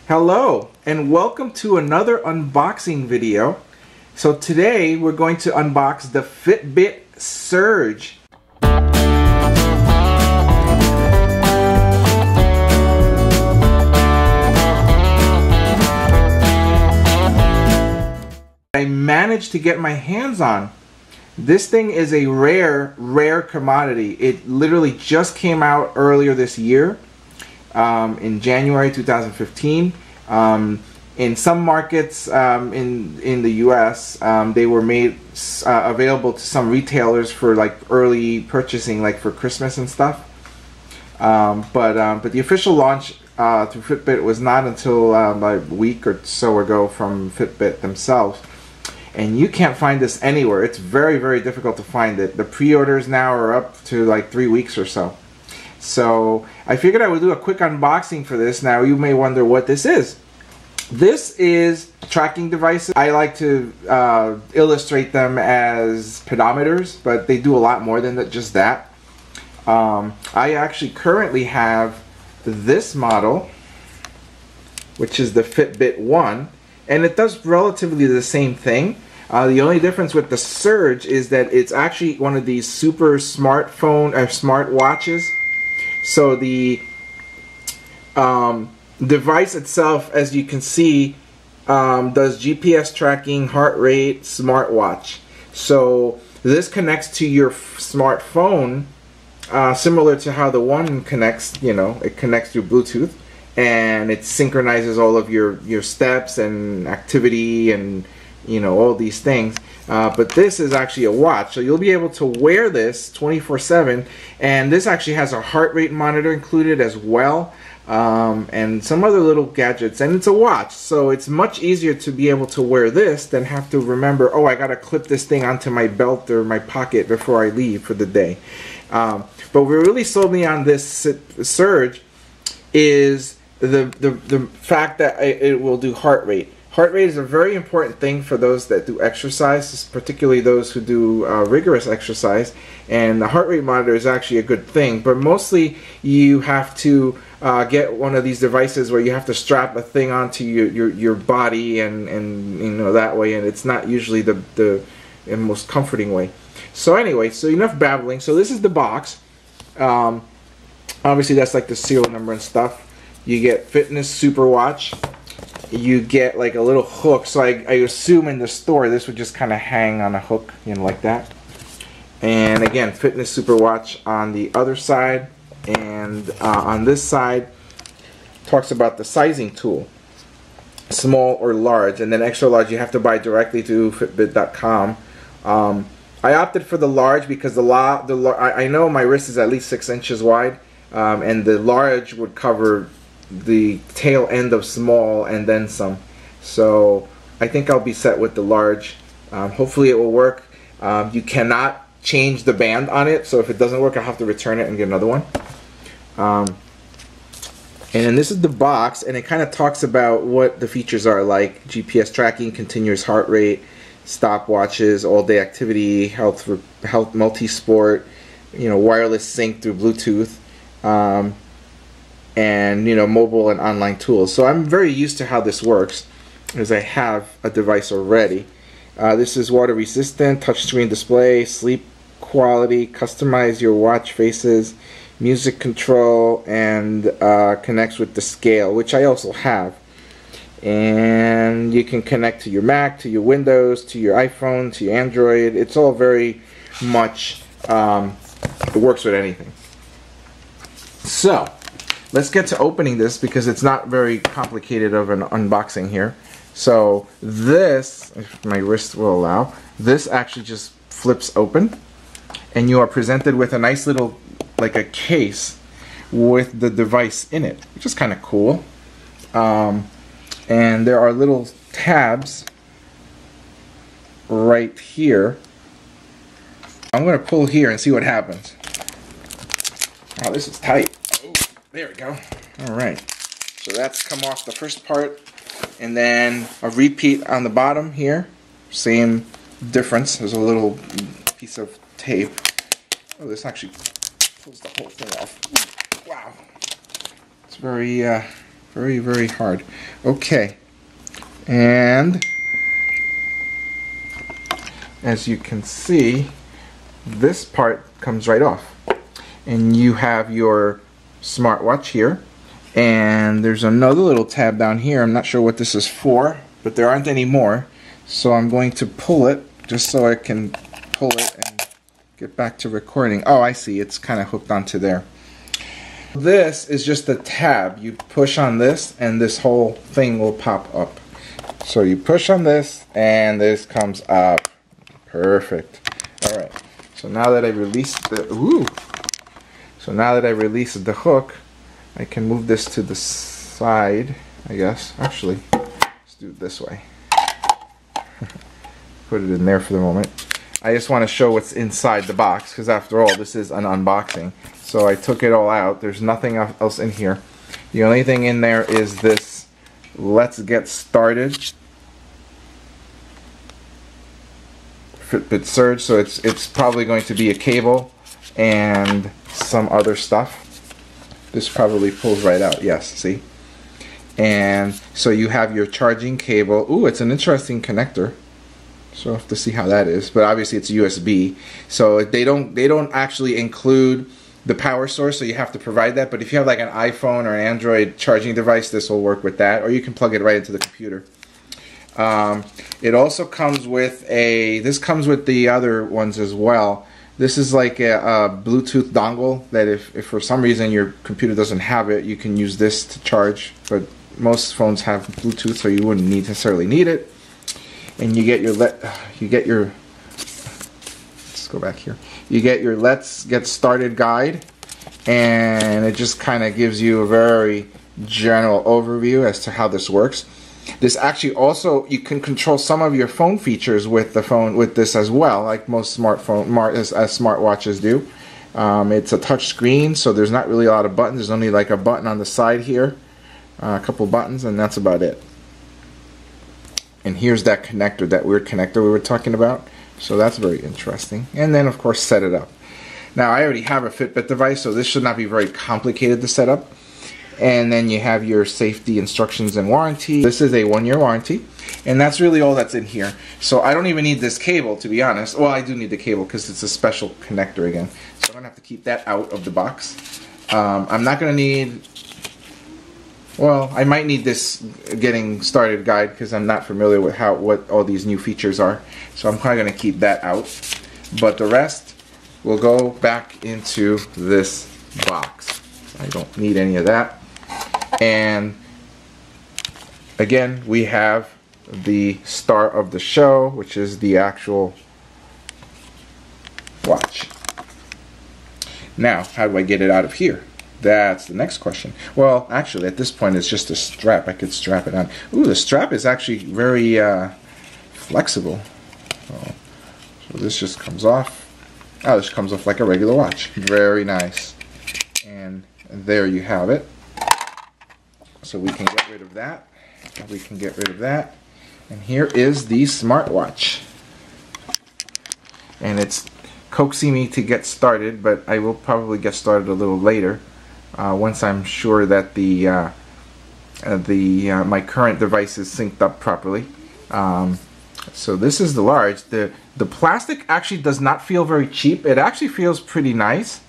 Hello and welcome to another unboxing video. So today we're going to unbox the Fitbit Surge. I managed to get my hands on. This thing is a rare commodity. It literally just came out earlier this year. In January 2015. In some markets in the US, they were made available to some retailers for like early purchasing, like for Christmas and stuff. But the official launch through Fitbit was not until like a week or so ago from Fitbit themselves. And you can't find this anywhere. It's very difficult to find it. The pre-orders now are up to like 3 weeks or so. So I figured I would do a quick unboxing for this. Now you may wonder what this is. This is tracking devices. I like to illustrate them as pedometers, but they do a lot more than just that. I actually currently have this model, which is the Fitbit 1, and it does relatively the same thing. The only difference with the Surge is that it's actually one of these super smartphone or smart watches. So the device itself, as you can see, does GPS tracking, heart rate, smartwatch. So this connects to your smartphone, similar to how the one connects. You know, it connects through Bluetooth, and it synchronizes all of your steps and activity and all these things. But this is actually a watch, so you'll be able to wear this 24/7, and this actually has a heart rate monitor included as well, and some other little gadgets, and it's a watch, so it's much easier to be able to wear this than have to remember, oh, I gotta clip this thing onto my belt or my pocket before I leave for the day. But what really sold me on this Surge is the fact that it will do heart rate. Heart rate is a very important thing for those that do exercise, particularly those who do rigorous exercise, and the heart rate monitor is actually a good thing, but mostly you have to get one of these devices where you have to strap a thing onto your body and that way, and it's not usually the most comforting way. So anyway, so enough babbling. So this is the box. Obviously that's like the serial number and stuff. You get Fitness Super Watch. You get like a little hook, so I assume in the store this would just kind of hang on a hook, like that. And again, Fitness Super Watch on the other side, and on this side talks about the sizing tool, small or large, and then extra large you have to buy directly through Fitbit.com. I opted for the large because I know my wrist is at least 6 inches wide, and the large would cover the tail end of small and then some. So I think I'll be set with the large. Hopefully it will work. You cannot change the band on it, so if it doesn't work I'll have to return it and get another one. And then this is the box, and it kind of talks about what the features are, like GPS tracking, continuous heart rate, stopwatches, all-day activity, health multi-sport, wireless sync through Bluetooth, and mobile and online tools. So I'm very used to how this works, as I have a device already. This is water resistant, touchscreen display, sleep quality, customize your watch faces, music control, and connects with the scale, which I also have. And you can connect to your Mac, to your Windows, to your iPhone, to your Android. It's all very much, it works with anything. So let's get to opening this, because it's not very complicated of an unboxing here. So this, if my wrist will allow, this actually just flips open, and you are presented with a nice little, like a case with the device in it, which is kind of cool. And there are little tabs right here. I'm going to pull here and see what happens. Oh, this is tight. There we go. Alright, so that's come off the first part, and then a repeat on the bottom here. Same difference. There's a little piece of tape. Oh, this actually pulls the whole thing off. Wow. It's very Very, very hard. Okay. And as you can see, this part comes right off. And you have your smartwatch here. And there's another little tab down here. I'm not sure what this is for, but there aren't any more. So I'm going to pull it just so I can pull it and get back to recording. Oh, I see. It's kind of hooked onto there. This is just a tab. You push on this and this whole thing will pop up. So you push on this and this comes up. Perfect. Alright. So now that I released the the hook, I can move this to the side, I guess. Actually, let's do it this way. Put it in there for the moment. I just want to show what's inside the box, because after all, this is an unboxing. So I took it all out. There's nothing else in here. The only thing in there is this Let's Get Started Fitbit Surge. So it's probably going to be a cable and some other stuff. This probably pulls right out. Yes, see? And so you have your charging cable. Ooh, it's an interesting connector. So we'll have to see how that is, but obviously it's USB. So they don't actually include the power source, so you have to provide that. But if you have like an iPhone or an Android charging device, this will work with that, or you can plug it right into the computer. It also comes with this comes with the other ones as well. This is like a Bluetooth dongle that if for some reason your computer doesn't have it, you can use this to charge. But most phones have Bluetooth, so you wouldn't necessarily need it. And you get your let's go back here. You get your Let's Get Started guide, and it just kind of gives you a very general overview as to how this works. This actually also, you can control some of your phone features with the phone with this as well, like most smartwatches do. It's a touch screen, so there's not really a lot of buttons. There's only like a button on the side here, a couple buttons, and that's about it. And here's that connector, that weird connector we were talking about. So that's very interesting. And then of course set it up. Now I already have a Fitbit device, so this should not be very complicated to set up. And then you have your safety instructions and warranty. This is a 1-year warranty. And that's really all that's in here. So I don't even need this cable, to be honest. Well, I do need the cable because it's a special connector again. So I'm going to have to keep that out of the box. I'm not going to need... Well, I might need this getting started guide because I'm not familiar with what all these new features are. So I'm probably going to keep that out. But the rest will go back into this box. I don't need any of that. And again, we have the star of the show, which is the actual watch. Now, how do I get it out of here? That's the next question. Well, actually, at this point, it's just a strap. I could strap it on. Ooh, the strap is actually very flexible. So this just comes off. Oh, this comes off like a regular watch. Very nice. And there you have it. So we can get rid of that. We can get rid of that. And here is the smartwatch. And it's coaxing me to get started, but I will probably get started a little later. Once I'm sure that my current device is synced up properly. So this is the large. The plastic actually does not feel very cheap. It actually feels pretty nice.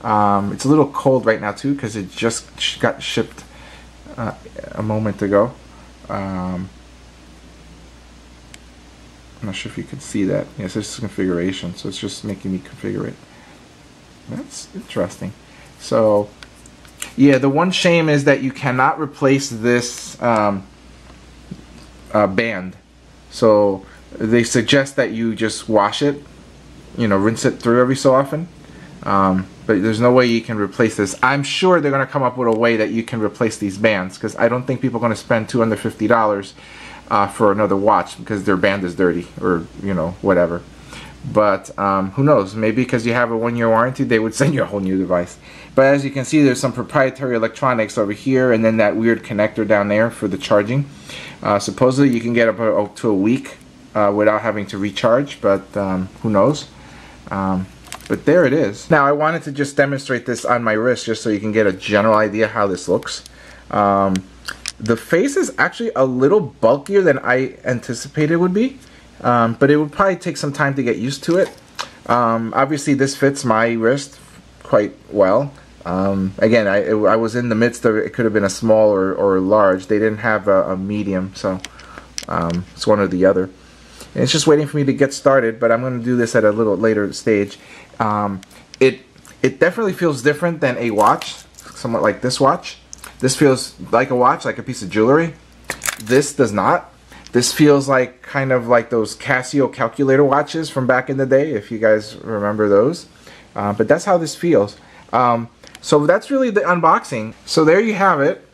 It's a little cold right now too because it just got shipped a moment ago. I'm not sure if you can see that. Yes, this is configuration, so it's just making me configure it. That's interesting. So yeah, the one shame is that you cannot replace this band. So they suggest that you just wash it, you know, rinse it through every so often. But there's no way you can replace this. I'm sure they're going to come up with a way that you can replace these bands, because I don't think people are going to spend $250 for another watch because their band is dirty or, you know, whatever. But who knows, maybe because you have a 1-year warranty they would send you a whole new device. But as you can see, there's some proprietary electronics over here, and then that weird connector down there for the charging. Supposedly you can get up to a week without having to recharge, but who knows. But there it is. Now I wanted to just demonstrate this on my wrist just so you can get a general idea how this looks. The face is actually a little bulkier than I anticipated it would be, but it would probably take some time to get used to it. Obviously this fits my wrist quite well. Again, I was in the midst of it. It could have been a small or large. They didn't have a medium, so it's one or the other. And it's just waiting for me to get started, but I'm going to do this at a little later stage. It definitely feels different than a watch, somewhat like this watch. This feels like a watch, like a piece of jewelry. This does not. This feels like kind of like those Casio calculator watches from back in the day, if you guys remember those. But that's how this feels. So that's really the unboxing. So there you have it.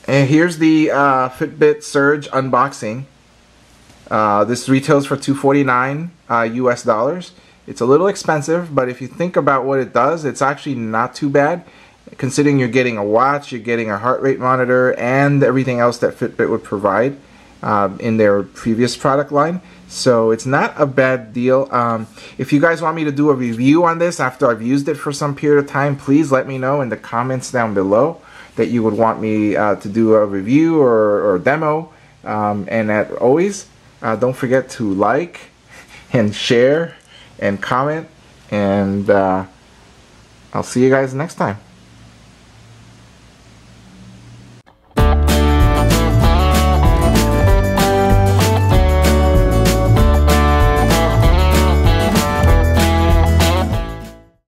And here's the Fitbit Surge unboxing. This retails for $249 US dollars. It's a little expensive, but if you think about what it does, it's actually not too bad. Considering you're getting a watch, you're getting a heart rate monitor, and everything else that Fitbit would provide in their previous product line. So it's not a bad deal. If you guys want me to do a review on this after I've used it for some period of time, please let me know in the comments down below that you would want me to do a review or demo. And as always, don't forget to like and share and comment, and I'll see you guys next time.